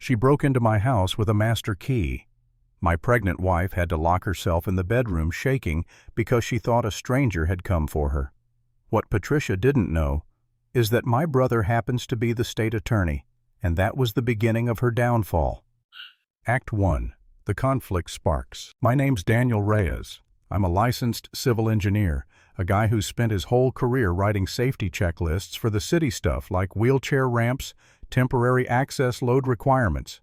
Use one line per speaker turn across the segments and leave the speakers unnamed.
She broke into my house with a master key. My pregnant wife had to lock herself in the bedroom shaking because she thought a stranger had come for her. What Patricia didn't know is that my brother happens to be the state attorney, and that was the beginning of her downfall. Act 1. The conflict sparks. My name's Daniel Reyes. I'm a licensed civil engineer, a guy who's spent his whole career writing safety checklists for the city stuff like wheelchair ramps, temporary access load requirements,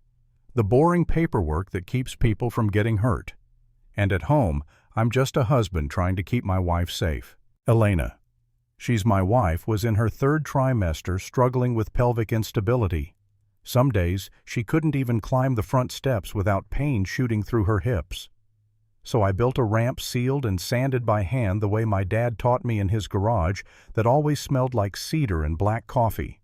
the boring paperwork that keeps people from getting hurt. And at home, I'm just a husband trying to keep my wife safe. Elena, she's my wife, was in her 3rd trimester struggling with pelvic instability. Some days, she couldn't even climb the front steps without pain shooting through her hips. So I built a ramp sealed and sanded by hand the way my dad taught me in his garage that always smelled like cedar and black coffee.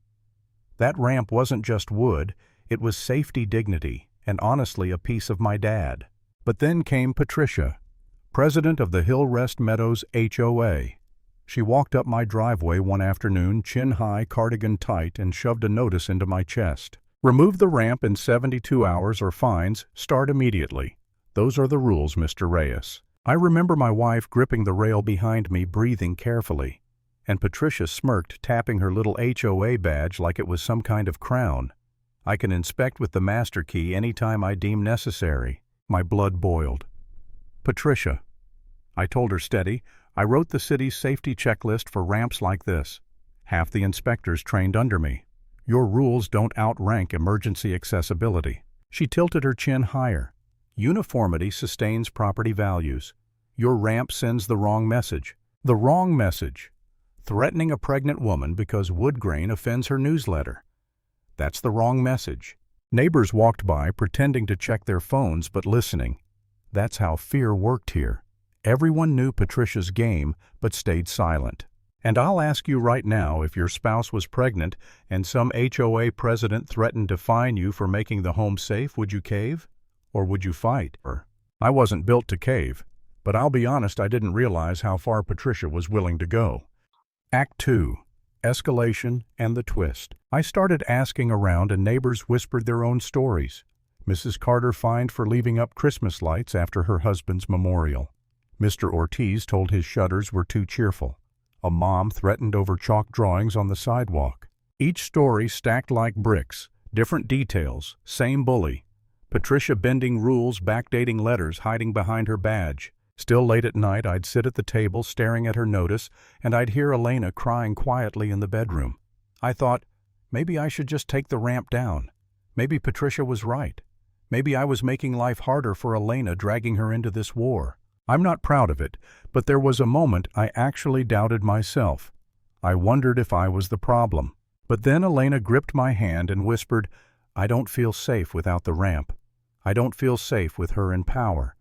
That ramp wasn't just wood, it was safety dignity, and honestly a piece of my dad. But then came Patricia, president of the Hillrest Meadows HOA. She walked up my driveway one afternoon, chin high, cardigan tight, and shoved a notice into my chest. Remove the ramp in 72 hours or fines, start immediately. Those are the rules, Mr. Reyes. I remember my wife gripping the rail behind me, breathing carefully, and Patricia smirked, tapping her little HOA badge like it was some kind of crown. I can inspect with the master key anytime I deem necessary. My blood boiled. Patricia, I told her steady, I wrote the city's safety checklist for ramps like this. Half the inspectors trained under me. Your rules don't outrank emergency accessibility. She tilted her chin higher. Uniformity sustains property values. Your ramp sends the wrong message. The wrong message. Threatening a pregnant woman because wood grain offends her newsletter. That's the wrong message. Neighbors walked by pretending to check their phones but listening. That's how fear worked here. Everyone knew Patricia's game but stayed silent. And I'll ask you right now, if your spouse was pregnant and some HOA president threatened to fine you for making the home safe, would you cave? Or would you fight? I wasn't built to cave, but I'll be honest, I didn't realize how far Patricia was willing to go. Act 2. Escalation and the twist. I started asking around and neighbors whispered their own stories. Mrs. Carter fined for leaving up Christmas lights after her husband's memorial. Mr. Ortiz told his shutters were too cheerful. A mom threatened over chalk drawings on the sidewalk. Each story stacked like bricks, different details, same bully. Patricia bending rules, backdating letters, hiding behind her badge. Still late at night, I'd sit at the table staring at her notice, and I'd hear Elena crying quietly in the bedroom. I thought, maybe I should just take the ramp down. Maybe Patricia was right. Maybe I was making life harder for Elena, dragging her into this war. I'm not proud of it, but there was a moment I actually doubted myself. I wondered if I was the problem. But then Elena gripped my hand and whispered, I don't feel safe without the ramp. I don't feel safe with her in power.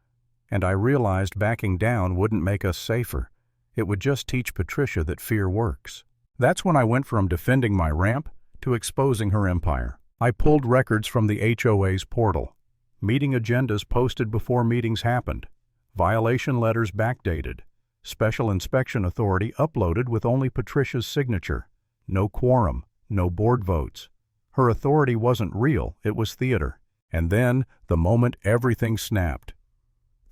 And I realized backing down wouldn't make us safer. It would just teach Patricia that fear works. That's when I went from defending my ramp to exposing her empire. I pulled records from the HOA's portal. Meeting agendas posted before meetings happened. Violation letters backdated. Special inspection authority uploaded with only Patricia's signature. No quorum, no board votes. Her authority wasn't real, it was theater. And then, the moment everything snapped.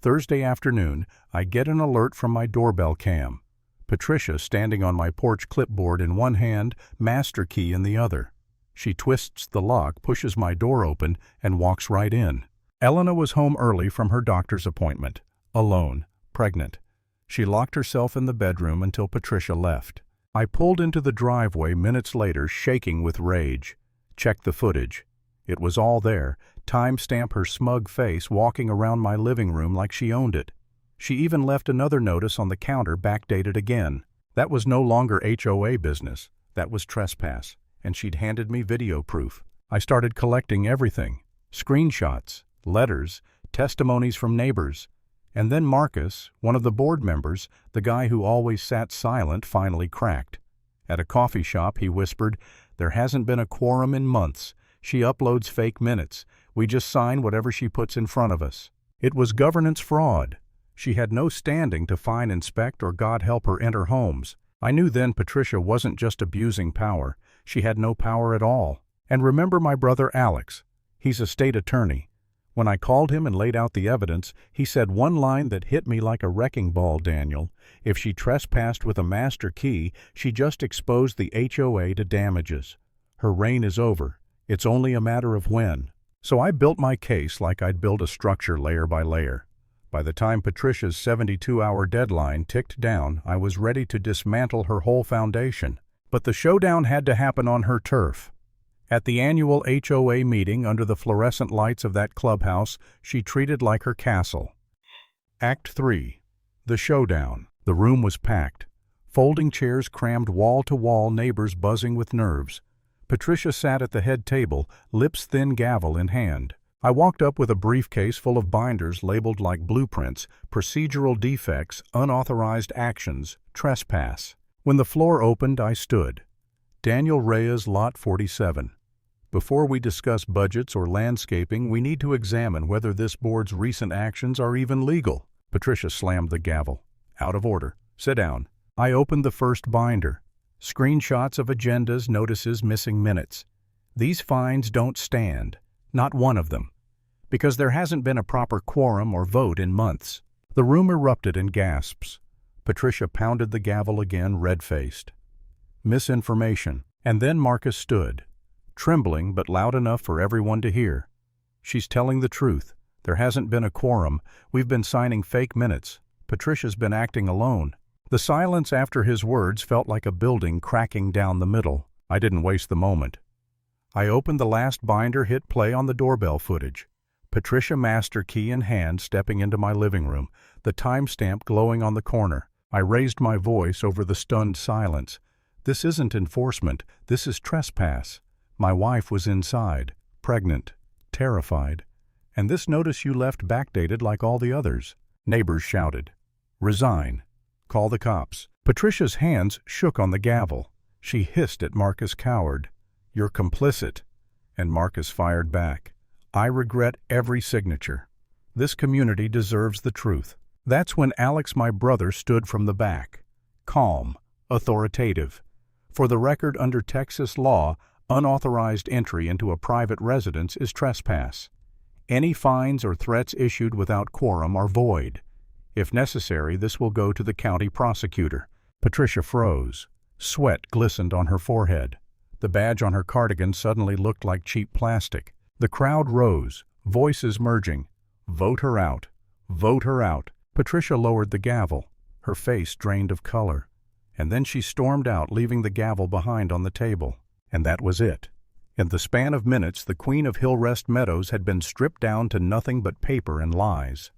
Thursday afternoon, I get an alert from my doorbell cam. Patricia standing on my porch, clipboard in one hand, master key in the other. She twists the lock, pushes my door open, and walks right in. Elena was home early from her doctor's appointment. Alone, pregnant. She locked herself in the bedroom until Patricia left. I pulled into the driveway minutes later, shaking with rage. Checked the footage. It was all there. Timestamp her smug face walking around my living room like she owned it. She even left another notice on the counter, backdated again. That was no longer HOA business. That was trespass. And she'd handed me video proof. I started collecting everything. Screenshots, letters, testimonies from neighbors. And then Marcus, one of the board members, the guy who always sat silent, finally cracked. At a coffee shop, he whispered, "There hasn't been a quorum in months. She uploads fake minutes. We just sign whatever she puts in front of us." It was governance fraud. She had no standing to fine, inspect, or God help her enter homes. I knew then Patricia wasn't just abusing power. She had no power at all. And remember my brother Alex. He's a state attorney. When I called him and laid out the evidence, he said one line that hit me like a wrecking ball, Daniel. If she trespassed with a master key, she just exposed the HOA to damages. Her reign is over. It's only a matter of when. So I built my case like I'd build a structure layer by layer. By the time Patricia's 72-hour deadline ticked down, I was ready to dismantle her whole foundation. But the showdown had to happen on her turf. At the annual HOA meeting under the fluorescent lights of that clubhouse, she treated like her castle. Act 3. The Showdown. The room was packed. Folding chairs crammed wall to wall, neighbors buzzing with nerves. Patricia sat at the head table, lips-thin gavel in hand. I walked up with a briefcase full of binders labeled like blueprints, procedural defects, unauthorized actions, trespass. When the floor opened, I stood. Daniel Reyes, Lot 47. Before we discuss budgets or landscaping, we need to examine whether this board's recent actions are even legal. Patricia slammed the gavel. Out of order. Sit down. I opened the first binder. Screenshots of agendas, notices, missing minutes. These fines don't stand. Not one of them. Because there hasn't been a proper quorum or vote in months. The room erupted in gasps. Patricia pounded the gavel again, red-faced. Misinformation. And then Marcus stood, trembling but loud enough for everyone to hear. She's telling the truth. There hasn't been a quorum. We've been signing fake minutes. Patricia's been acting alone. The silence after his words felt like a building cracking down the middle. I didn't waste the moment. I opened the last binder, hit play on the doorbell footage. Patricia, master key in hand, stepping into my living room, the timestamp glowing on the corner. I raised my voice over the stunned silence. This isn't enforcement. This is trespass. My wife was inside, pregnant, terrified. And this notice you left backdated like all the others. Neighbors shouted. Resign. Call the cops. Patricia's hands shook on the gavel. She hissed at Marcus, coward. You're complicit. And Marcus fired back. I regret every signature. This community deserves the truth. That's when Alex, my brother, stood from the back. Calm, authoritative. For the record, under Texas law, unauthorized entry into a private residence is trespass. Any fines or threats issued without quorum are void. If necessary, this will go to the county prosecutor. Patricia froze. Sweat glistened on her forehead. The badge on her cardigan suddenly looked like cheap plastic. The crowd rose, voices merging. Vote her out. Vote her out. Patricia lowered the gavel, her face drained of color. And then she stormed out, leaving the gavel behind on the table. And that was it. In the span of minutes, the Queen of Hillrest Meadows had been stripped down to nothing but paper and lies.